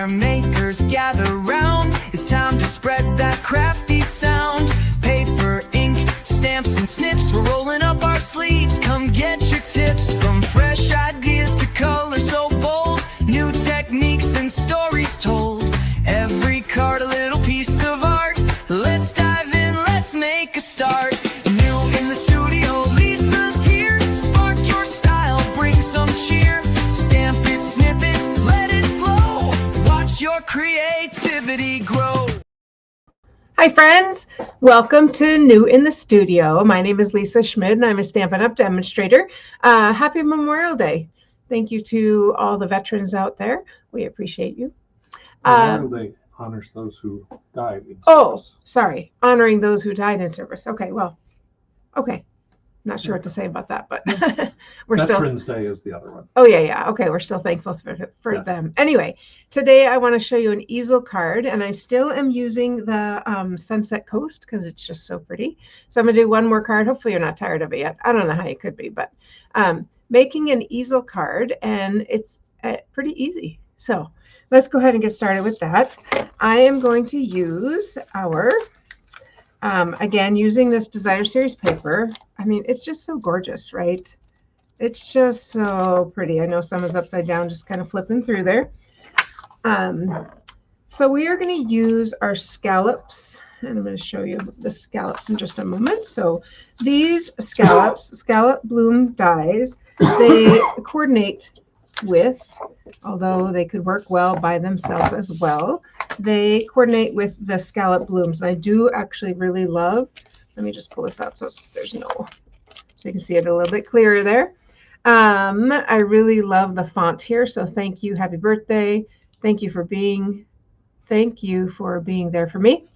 where makers gather round. It's time to spread that crafty sound. Paper, ink, stamps and snips, we're rolling up our sleeves. Come get your tips, from fresh ideas to color so bold. New techniques and stories told. Every card a little piece of art. Let's dive in, let's make a start. New in the studio, Lisa's here. Spark your style, bring some cheer. Stamp it, snip it, let it flow. Watch your creativity grow. Hi friends, welcome to New in the Studio. My name is Lisa Schmid and I'm a Stampin' Up! Demonstrator. Happy Memorial Day. Thank you to all the veterans out there. We appreciate you. Memorial Day honors those who died in service. Oh, sorry. Honoring those who died in service. Okay, well, okay. Not sure what to say about that, but we're Veterans still. Day is the other one. Oh, yeah. Okay, we're still thankful for Yes. them. Anyway, today I want to show you an easel card, and I still am using the Sunset Coast because it's just so pretty. So I'm going to do one more card. Hopefully you're not tired of it yet. I don't know how you could be, but making an easel card, and it's pretty easy. So let's go ahead and get started with that. I am going to use our, again, using this Designer Series paper. I mean, it's just so gorgeous, right? It's just so pretty. I know some is upside down, just kind of flipping through there. So we are going to use our scallops, and I'm going to show you the scallops in just a moment. So these scallops, scallop bloom dies, they coordinate with, although they could work well by themselves as well, they coordinate with the scallop blooms. And I do actually really love, let me just pull this out so there's no, so you can see it a little bit clearer there. I really love the font here. So thank you. Happy birthday. Thank you for being there for me.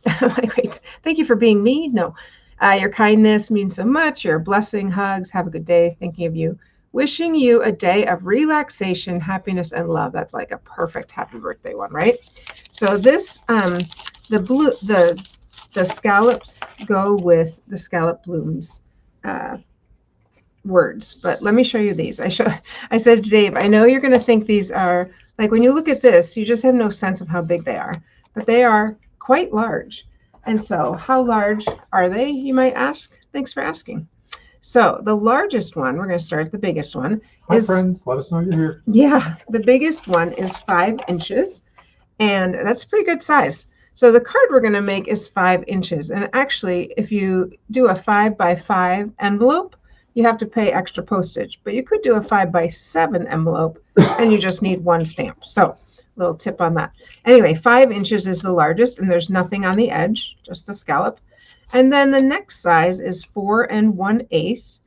Wait, thank you for being me. No, your kindness means so much. Your blessing, hugs, have a good day. Thinking of you. Wishing you a day of relaxation, happiness, and love. That's like a perfect happy birthday one, right? So this, the scallops go with the scallop blooms words. But let me show you these. I said to Dave, I know you're going to think these are, like when you look at this, you just have no sense of how big they are. But they are quite large. And so how large are they, you might ask? Thanks for asking. So the largest one, we're going to start the biggest one. Hi friends, let us know you're here. Yeah, the biggest one is 5 inches, and that's a pretty good size. So the card we're going to make is 5 inches. And actually, if you do a 5 by 5 envelope, you have to pay extra postage. But you could do a 5 by 7 envelope, and you just need 1 stamp. So little tip on that. Anyway, 5 inches is the largest, and there's nothing on the edge, just the scallop. And then the next size is 4 1/8.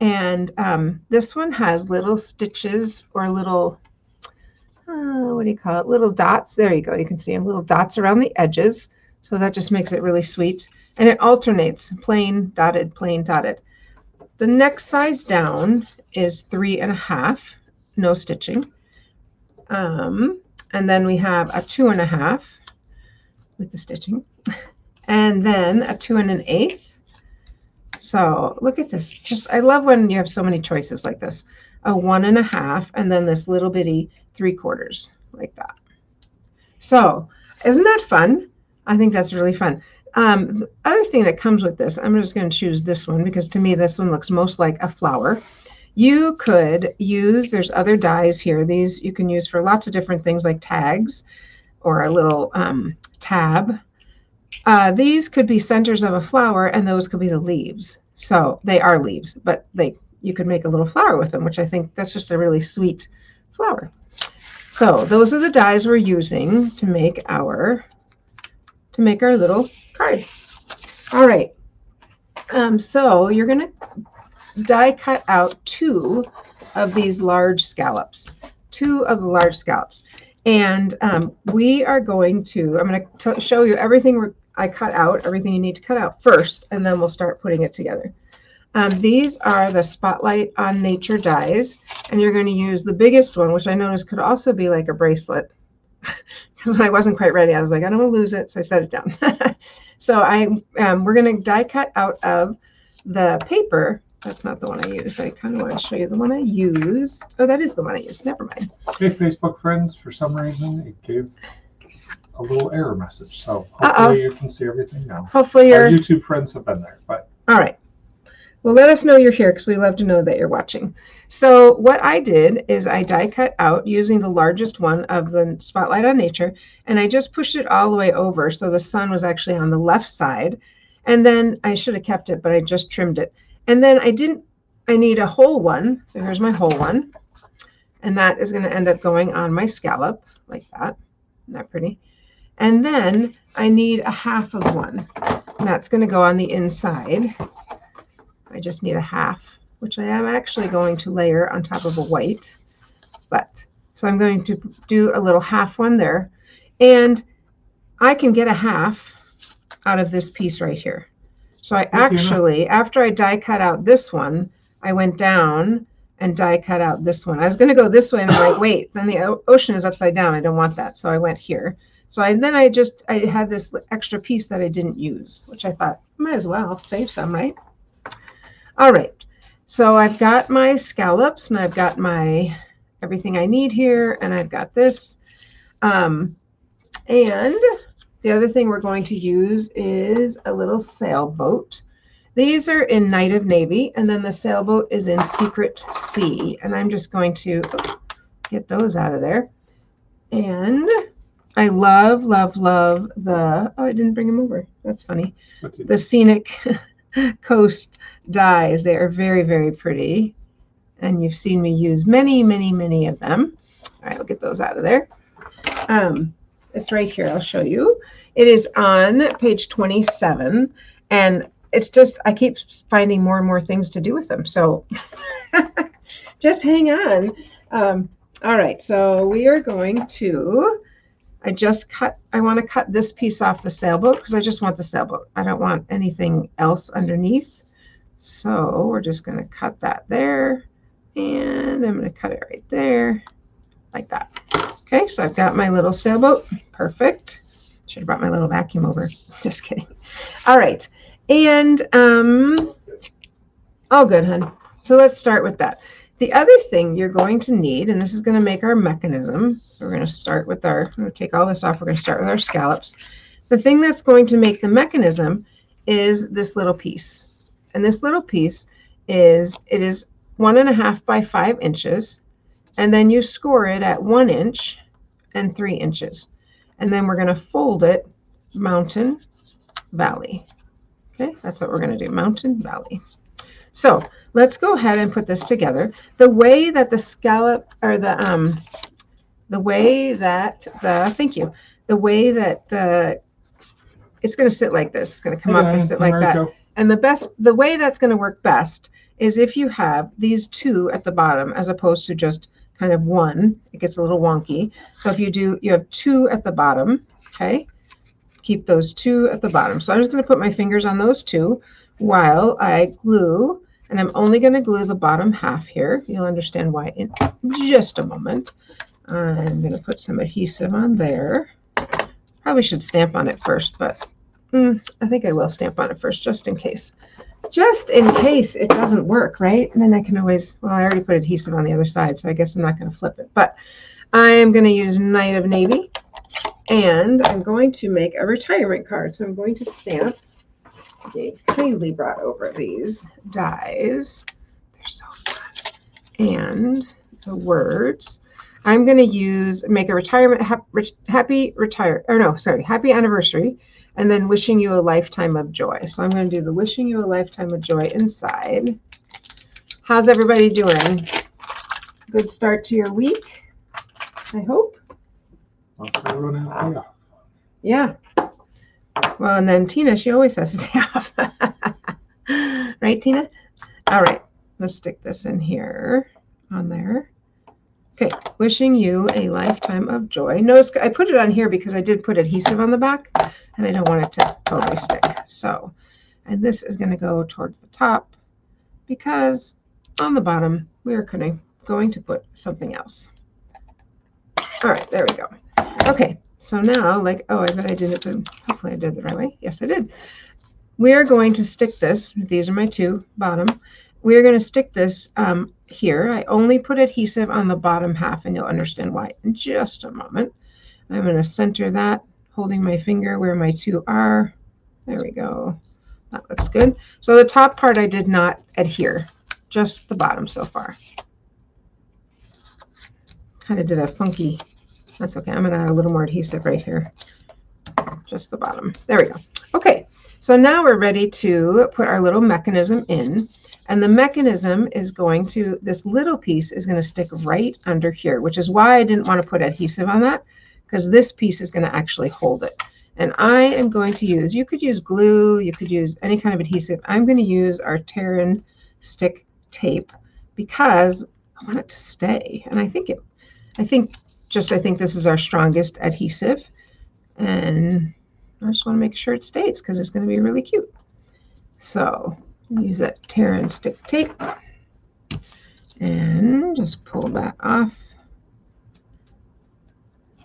And this one has little stitches or little, what do you call it? Little dots. There you go. You can see them, little dots around the edges. So that just makes it really sweet. And it alternates, plain, dotted, plain, dotted. The next size down is 3 1/2, no stitching. And then we have a 2 1/2 with the stitching. And then a 2 1/8. So look at this. Just, I love when you have so many choices like this. A 1 1/2, and then this little bitty 3/4 like that. So isn't that fun? I think that's really fun. The other thing that comes with this, I'm just going to choose this one because to me this one looks most like a flower. You could use, there's other dies here. These you can use for lots of different things like tags or a little tab. These could be centers of a flower, and those could be the leaves. So they are leaves, but you could make a little flower with them, which I think that's just a really sweet flower. So those are the dies we're using to make our little card. All right. So you're going to die cut out 2 of these large scallops, 2 of the large scallops. And we are going to, I'm going to show you everything I cut out, everything you need to cut out first, and then we'll start putting it together. These are the Spotlight on Nature dies, and you're going to use the biggest one, which I noticed could also be like a bracelet. Because when I wasn't quite ready, I was like, I don't want to lose it, so I set it down. So we're going to die cut out of the paper. That's not the one I used. I kind of want to show you the one I used. Oh, that is the one I used. Never mind. Hey, Facebook friends, for some reason, it gave a little error message. So Uh-oh. hopefully you can see everything now. Hopefully Our you're... YouTube friends have been there, but All right. Well, let us know you're here because we love to know that you're watching. So what I did is I die cut out using the largest one of the Spotlight on Nature, and I just pushed it all the way over so the sun was actually on the left side. And then I should have kept it, but I just trimmed it. And then I need a whole one. So here's my whole one. And that is going to end up going on my scallop like that. Isn't that pretty? And then I need a half of one. And that's going to go on the inside. I just need a half, which I am actually going to layer on top of a white. So I'm going to do a little half one there. And I can get a half out of this piece right here. So I actually, after I die cut out this one, I went down and die cut out this one. I was going to go this way, and I'm like, wait, then the ocean is upside down. I don't want that. So I went here. So I had this extra piece that I didn't use, which I thought, might as well save some, right? All right. So I've got my scallops, and I've got my everything I need here, and I've got this. And the other thing we're going to use is a little sailboat. These are in Night of Navy, and then the sailboat is in Secret Sea. And I'm just going to get those out of there. And I love, love, love the, oh, I didn't bring them over. That's funny. The Scenic Coast dies. They are very, very pretty. And you've seen me use many, many, many of them. All right, we'll get those out of there. It's right here. I'll show you. It is on page 27. And it's just, I keep finding more and more things to do with them. So just hang on. All right, so we are going to, I want to cut this piece off the sailboat because I just want the sailboat. I don't want anything else underneath. So we're just going to cut that there. And I'm going to cut it right there like that. Okay, so I've got my little sailboat. Perfect. Should have brought my little vacuum over. Just kidding. All right. And all good, hon. So let's start with that. The other thing you're going to need, and this is going to make our mechanism. So we're going to start with I'm going to take all this off. We're going to start with our scallops. The thing that's going to make the mechanism is this little piece. And this little piece is 1.5 by 5 inches. And then you score it at 1 inch and 3 inches. And then we're going to fold it mountain, valley. Okay, that's what we're going to do, mountain, valley. So let's go ahead and put this together. The way that the scallop, or the way that it's going to sit like this. It's going to come up and sit like that. And the way that's going to work best is if you have these two at the bottom as opposed to just kind of one. It gets a little wonky. So if you have two at the bottom, okay? Keep those two at the bottom. So I'm just going to put my fingers on those two while I glue, and I'm only going to glue the bottom half here. You'll understand why in just a moment. I'm going to put some adhesive on there. Probably should stamp on it first, but I think I will stamp on it first just in case. Just in case it doesn't work, right? And then I can always, well, I already put adhesive on the other side, so I guess I'm not going to flip it. But I am going to use Night of Navy. And I'm going to make a retirement card. So I'm going to stamp. They kindly brought over these dies. They're so fun. And the words. I'm going to make a retirement, happy anniversary, and then wishing you a lifetime of joy. So I'm going to do the wishing you a lifetime of joy inside. How's everybody doing? Good start to your week, I hope. Yeah. Well, and then Tina, she always has a day off. Right, Tina? All right. Let's stick this in here, on there. Okay. Wishing you a lifetime of joy. Notice I put it on here because I did put adhesive on the back, and I don't want it to totally stick. So, and this is going to go towards the top because on the bottom, we are going to put something else. All right. There we go. Okay, so now, I bet I did it, but hopefully I did it the right way. Yes, I did. We are going to stick this, these are my two bottom. We are going to stick this here. I only put adhesive on the bottom half, and you'll understand why in just a moment. I'm going to center that, holding my finger where my two are. There we go. That looks good. So the top part I did not adhere, just the bottom so far. Kind of did a funky, that's okay. I'm going to add a little more adhesive right here. Just the bottom. There we go. Okay, so now we're ready to put our little mechanism in. And the mechanism is going to, this little piece is going to stick right under here, which is why I didn't want to put adhesive on that, because this piece is going to actually hold it. And I am going to use, you could use glue, you could use any kind of adhesive. I'm going to use our tear and stick tape because I want it to stay. And I think this is our strongest adhesive. And I just want to make sure it stays because it's going to be really cute. So use that tear and stick tape and just pull that off.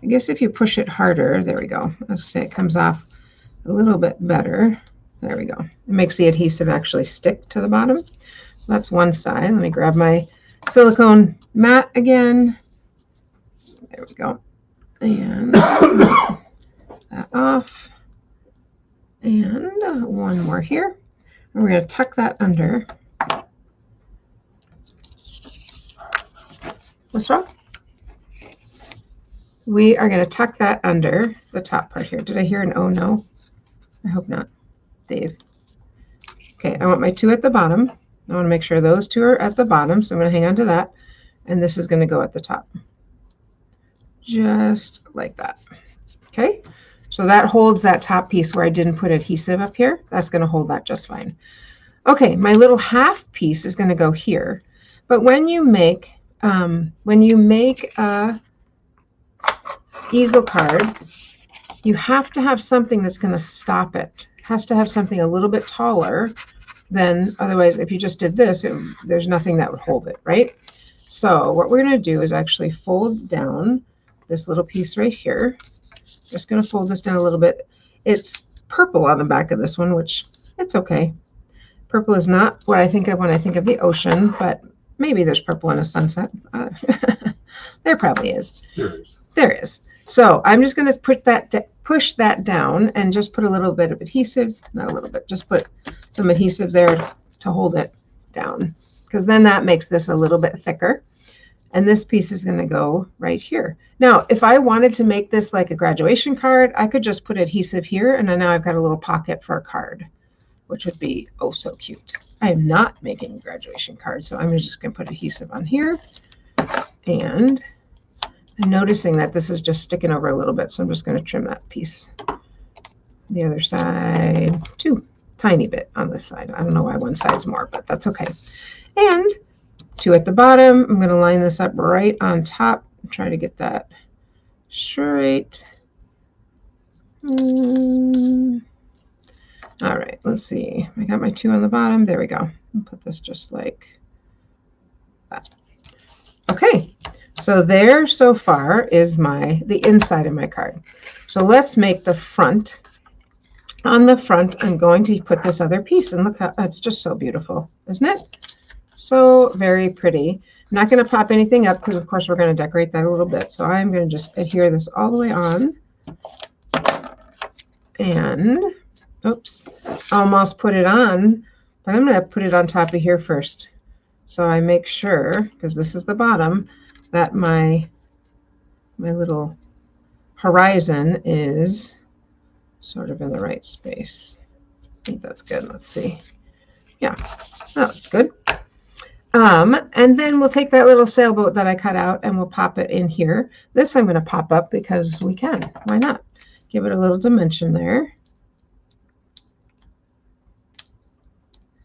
I guess if you push it harder, there we go. I was going to say it comes off a little bit better. There we go. It makes the adhesive actually stick to the bottom. That's one side. Let me grab my silicone mat again. There we go. And that off. And one more here. And we're going to tuck that under. What's wrong? We are going to tuck that under the top part here. Did I hear an oh no? I hope not. Dave. Okay, I want my two at the bottom. I want to make sure those two are at the bottom, so I'm going to hang on to that. And this is going to go at the top. Just like that. Okay, so that holds that top piece where I didn't put adhesive up here. That's going to hold that just fine. Okay, my little half piece is going to go here. But when you make a easel card, you have to have something that's going to stop it. It has to have something a little bit taller than, otherwise if you just did this, there's nothing that would hold it, right? So what we're going to do is actually fold down this little piece right here. Just going to fold this down a little bit. It's purple on the back of this one, which it's okay. Purple is not what I think of when I think of the ocean, but maybe there's purple in a sunset. There probably is. There is. There is. So I'm just going to push that down and just put a little bit of adhesive, not a little bit, just put some adhesive there to hold it down, because then that makes this a little bit thicker. And this piece is going to go right here. Now, if I wanted to make this like a graduation card, I could just put adhesive here, and now I've got a little pocket for a card, which would be oh so cute. I am not making a graduation card, so I'm just going to put adhesive on here. And I'm noticing that this is just sticking over a little bit, so I'm just going to trim that piece. The other side, too, tiny bit on this side. I don't know why one side's more, but that's okay. And two at the bottom. I'm going to line this up right on top. Try to get that straight. All right, let's see. I got my two on the bottom. There we go. I'll put this just like that. Okay, so there so far is the inside of my card. So let's make the front. On the front, I'm going to put this other piece, and look how it's just so beautiful, isn't it? So very pretty. I'm not going to pop anything up because, of course, we're going to decorate that a little bit. So I'm going to just adhere this all the way on. And, oops, almost put it on, but I'm going to put it on top of here first. So I make sure, because this is the bottom, that my little horizon is sort of in the right space. I think that's good. Let's see. Yeah, oh, that's good. And then we'll take that little sailboat that I cut out and we'll pop it in here. This I'm going to pop up because we can. Why not? Give it a little dimension there.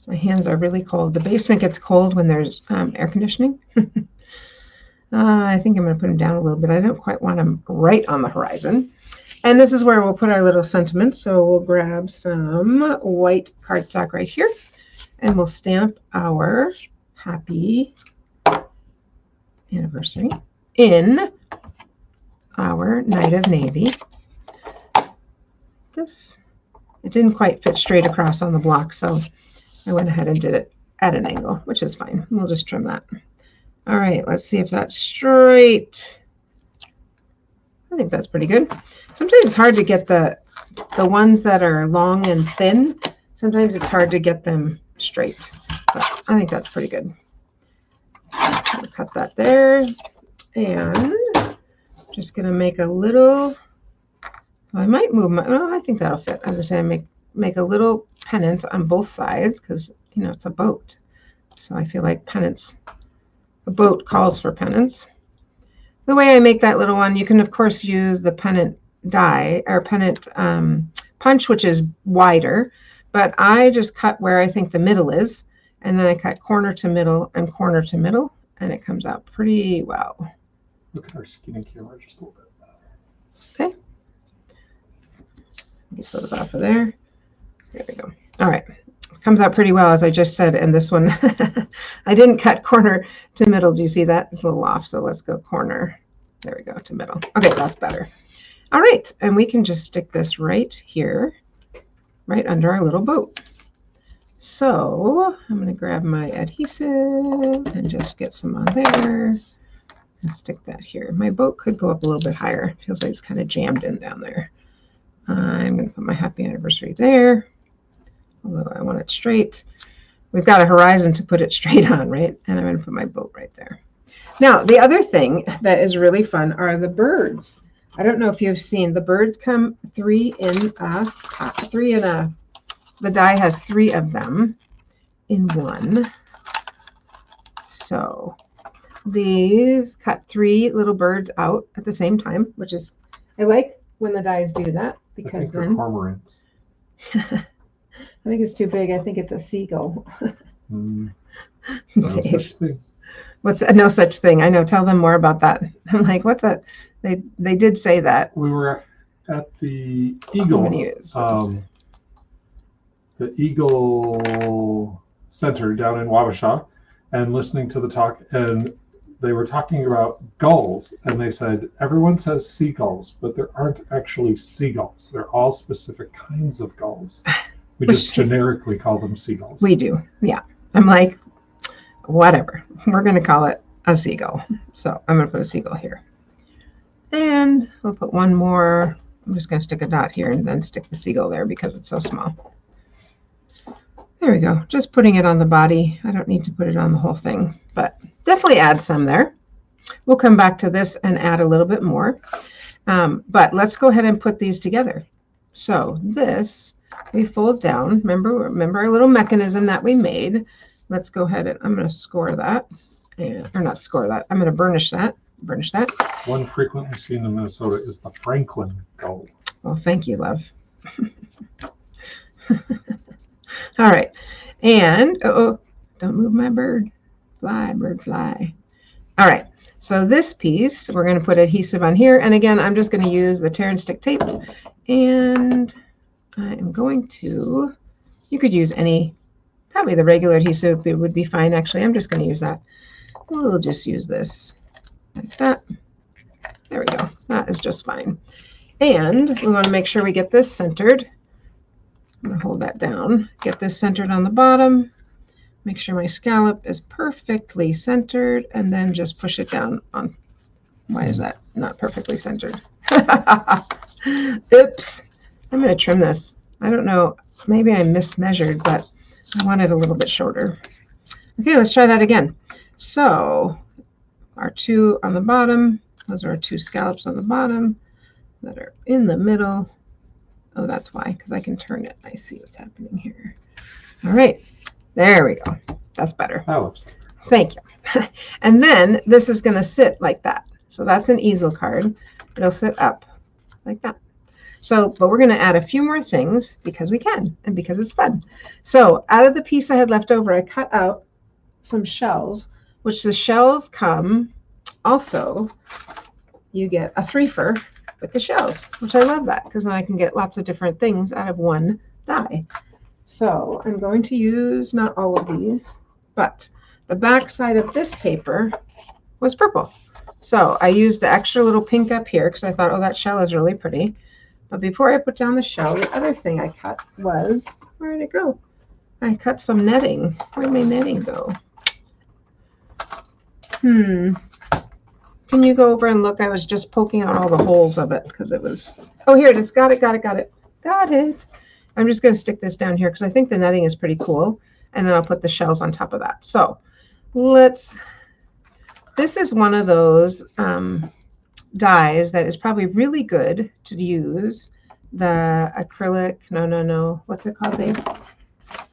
My hands are really cold. The basement gets cold when there's air conditioning. I think I'm going to put them down a little bit. I don't quite want them right on the horizon. And this is where we'll put our little sentiments. So we'll grab some white cardstock right here, and we'll stamp our happy anniversary in our Night of Navy. It didn't quite fit straight across on the block, so I went ahead and did it at an angle, which is fine. We'll just trim that. All right, let's see if that's straight. I think that's pretty good. Sometimes it's hard to get the ones that are long and thin. Sometimes it's hard to get them straight, but I think that's pretty good. I'm gonna cut that there, and just gonna make a little. I might move my. Oh, I think that'll fit. As I say, I make a little pennant on both sides because you know it's a boat, so I feel like pennants. A boat calls for pennants. The way I make that little one, you can of course use the pennant die or pennant punch, which is wider, but I just cut where I think the middle is, and then I cut corner to middle and corner to middle, and it comes out pretty well. Look at our skinny camera just a little bit. Okay. Get those off of there. There we go. All right. Comes out pretty well, as I just said. And this one, I didn't cut corner to middle. Do you see that? It's a little off. So let's go corner. There we go, to middle. Okay, that's better. All right. And we can just stick this right here, right under our little boat. So I'm going to grab my adhesive and just get some on there and stick that here. My boat could go up a little bit higher. It feels like it's kind of jammed in down there. I'm going to put my happy anniversary there, although I want it straight. We've got a horizon to put it straight on, right? And I'm going to put my boat right there. Now, the other thing that is really fun are the birds. I don't know if you've seen, the birds come three in a, the die has 3 of them in one. So these cut 3 little birds out at the same time, which is, I like when the dies do that because then cormorants. I think it's too big. I think it's a seagull. No Dave, such thing. what's no such thing? I know. Tell them more about that. I'm like, what's that? They did say that. We were at the Eagle, the Eagle Center down in Wabasha, and listening to the talk, and they were talking about gulls, and they said everyone says seagulls, but there aren't actually seagulls. They're all specific kinds of gulls. We just generically call them seagulls. We do, yeah. I'm like, whatever. We're going to call it a seagull. So I'm going to put a seagull here. And we'll put one more. I'm just going to stick a dot here and then stick the seagull there because it's so small. There we go. Just putting it on the body. I don't need to put it on the whole thing, but definitely add some there. We'll come back to this and add a little bit more. But let's go ahead and put these together. So this, we fold down. Remember our little mechanism that we made. Let's go ahead and I'm going to score that. Or not score that. I'm going to burnish that. Burnish that. One frequently seen in Minnesota is the Franklin gull. Well, thank you, love. All right. And, don't move my bird. Fly, bird, fly. All right. So this piece, we're going to put adhesive on here. And again, I'm just going to use the tear and stick tape. And I am going to, you could use any, probably the regular adhesive would be fine. Actually, I'm just going to use that. We'll just use this like that. There we go. That is just fine. And we want to make sure we get this centered. I'm going to hold that down. Get this centered on the bottom. Make sure my scallop is perfectly centered, and then just push it down on. Why is that not perfectly centered? Oops. I'm going to trim this. I don't know. Maybe I mismeasured, but I want it a little bit shorter. Okay, let's try that again. So our 2 on the bottom. Those are our 2 scallops on the bottom that are in the middle. Oh, that's why, because I can turn it. I see what's happening here. All right. There we go. That's better. Thank you. And then this is going to sit like that. So that's an easel card. It'll sit up like that. So, but we're going to add a few more things because we can and because it's fun. So out of the piece I had left over, I cut out some shells, which the shells come also, you get a 3-fer with the shells, which I love that because then I can get lots of different things out of one die. So I'm going to use not all of these, but the back side of this paper was purple. So I used the extra little pink up here because I thought, oh, that shell is really pretty. But before I put down the shell, the other thing I cut was, where did it go? I cut some netting. Where did my netting go? Can you go over and look? I was just poking out all the holes of it because it was, oh, here it is. Got it, got it, got it. Got it. I'm just going to stick this down here because I think the netting is pretty cool. And then I'll put the shells on top of that. So this is one of those dies that is probably really good to use. The acrylic, no. What's it called, Dave?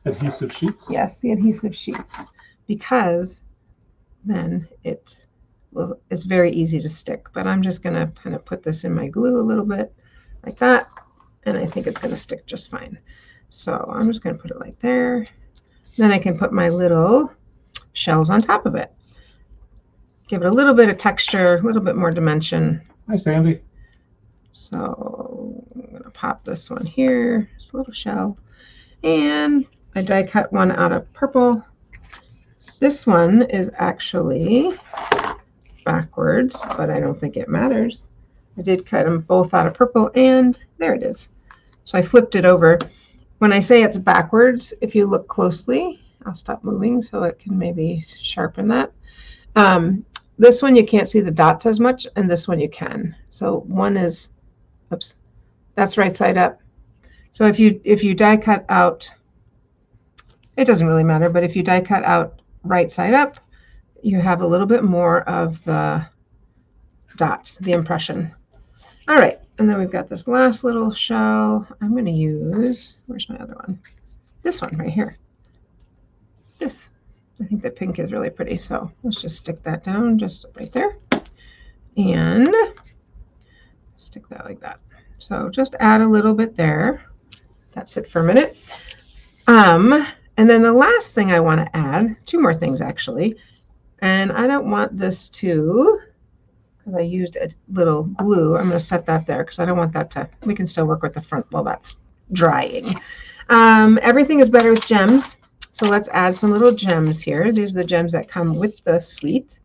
Adhesive sheets? Yes, the adhesive sheets. Because then it's very easy to stick. But I'm just going to kind of put this in my glue a little bit like that. And I think it's going to stick just fine. So I'm just going to put it like there. Then I can put my little shells on top of it. Give it a little bit of texture, a little bit more dimension. Hi, Sandy. So I'm going to pop this one here. It's a little shell. And I die cut one out of purple. This one is actually backwards, but I don't think it matters. I did cut them both out of purple, and there it is. So I flipped it over. When I say it's backwards, if you look closely, I'll stop moving so it can maybe sharpen that. This one you can't see the dots as much, and this one you can. So one is, oops, that's right side up. So if you die cut out, it doesn't really matter, but if you die cut out right side up, you have a little bit more of the dots, the impression. All right, and then we've got this last little shell. I'm going to use, where's my other one? This one right here. This. I think the pink is really pretty, so let's just stick that down just right there. And stick that like that. So just add a little bit there. That's it for a minute. And then the last thing I want to add, two more things actually, and I don't want this to, because I used a little glue, I'm going to set that there because I don't want that to, we can still work with the front while that's drying. Everything is better with gems. So let's add some little gems here. These are the gems that come with the suite.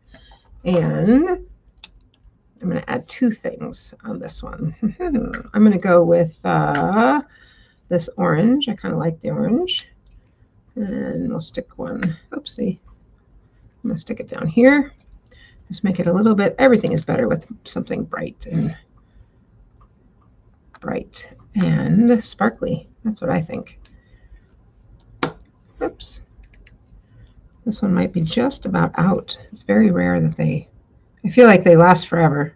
And I'm going to add two things on this one. I'm going to go with this orange. I kind of like the orange. And we'll stick one. Oopsie. I'm going to stick it down here. Just make it a little bit. Everything is better with something bright and sparkly. That's what I think. Oops. This one might be just about out. It's very rare that I feel like they last forever.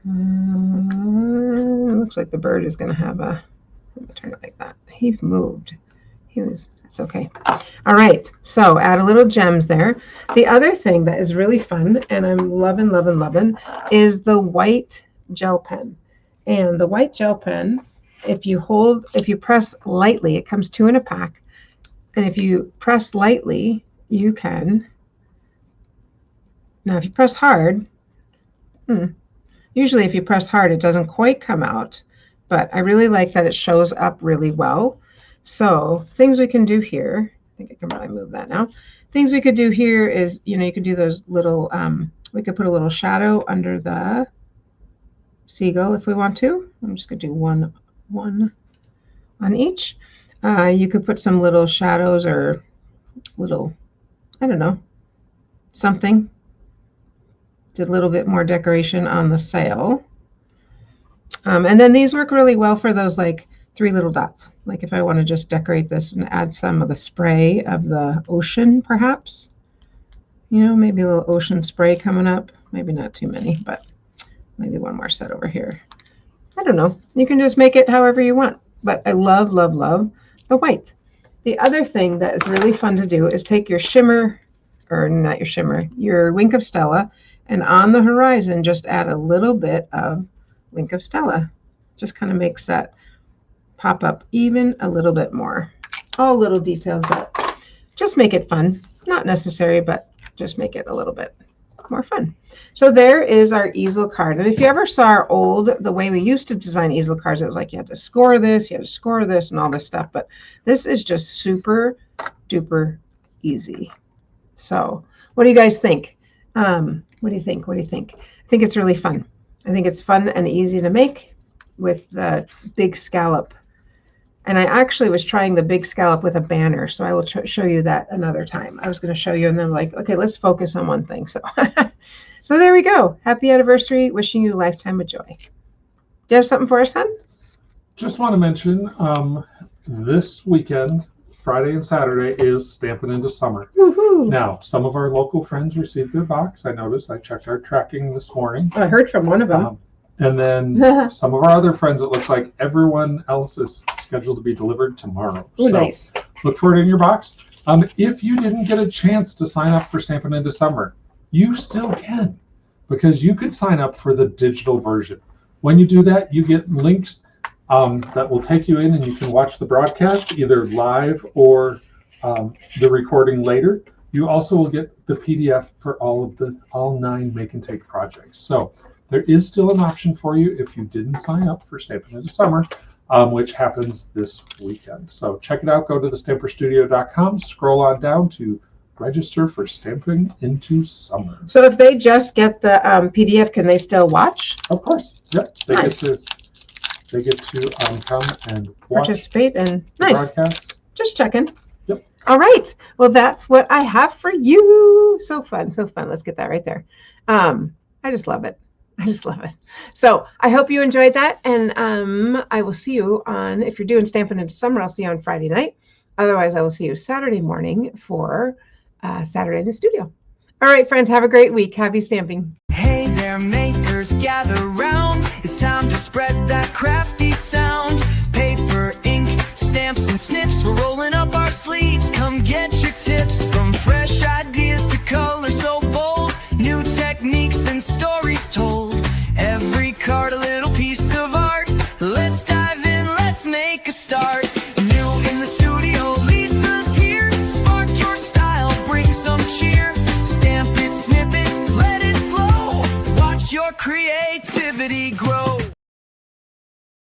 It looks like the bird is going to have let me turn it like that. He moved. That's okay. All right, so add a little gems there. The other thing that is really fun, and I'm loving, is the white gel pen. And the white gel pen, if you press lightly, it comes 2 in a pack. And if you press lightly, you can, now if you press hard, usually if you press hard, it doesn't quite come out, but I really like that it shows up really well. So things we can do here, I think I can probably move that now. Things we could do here is, you could do those little, we could put a little shadow under the seagull if we want to. I'm just gonna do one on each. You could put some little shadows or little, I don't know, something. Did a little bit more decoration on the sail. And then these work really well for those like 3 little dots. Like if I want to just decorate this and add some of the spray of the ocean, perhaps. Maybe a little ocean spray coming up. Maybe not too many, but maybe one more set over here. I don't know. You can just make it however you want. But I love the white. The other thing that is really fun to do is take your shimmer, or not your shimmer, your Wink of Stella, and on the horizon just add a little bit of Wink of Stella. Just kind of makes that pop up even a little bit more. All little details that just make it fun. Not necessary, but just make it a little bit more fun. So there is our easel card. And if you ever saw the way we used to design easel cards, it was like you had to score this, and all this stuff. But this is just super duper easy. So what do you guys think? What do you think? I think it's really fun. I think it's fun and easy to make with the big scallop. And I actually was trying the big scallop with a banner, so I will show you that another time. I was going to show you, and then I'm like, okay, let's focus on one thing. So, So there we go. Happy anniversary. Wishing you a lifetime of joy. Do you have something for us, hon? Just want to mention this weekend, Friday and Saturday, is Stampin' Into Summer. Woohoo! Now, some of our local friends received their box. I noticed. I checked our tracking this morning. I heard from one of them. And then some of our other friends, it looks like everyone else is scheduled to be delivered tomorrow. Oh, so nice. look for it in your box. If you didn't get a chance to sign up for Stampin' Into Summer, you still can, because you could sign up for the digital version. When you do that, you get links that will take you in, and you can watch the broadcast either live or the recording later. You also will get the PDF for all 9 Make and Take projects. So there is still an option for you if you didn't sign up for Stampin' Into Summer, which happens this weekend. So check it out. Go to thestamperstudio.com, scroll on down to register for Stampin' Into Summer. So if they just get the PDF, can they still watch? Of course. Yep. Nice. They get to come and watch Participate and the nice. broadcast. Just checking. Yep. All right. Well, that's what I have for you. So fun. So fun. Let's get that right there. I just love it. I just love it. So I hope you enjoyed that. And I will see you on, if you're doing Stampin' Into Summer, I'll see you on Friday night. Otherwise, I will see you Saturday morning for Saturday in the studio. All right, friends, have a great week. Happy stamping. Hey there, makers, gather round. It's time to spread that crowd.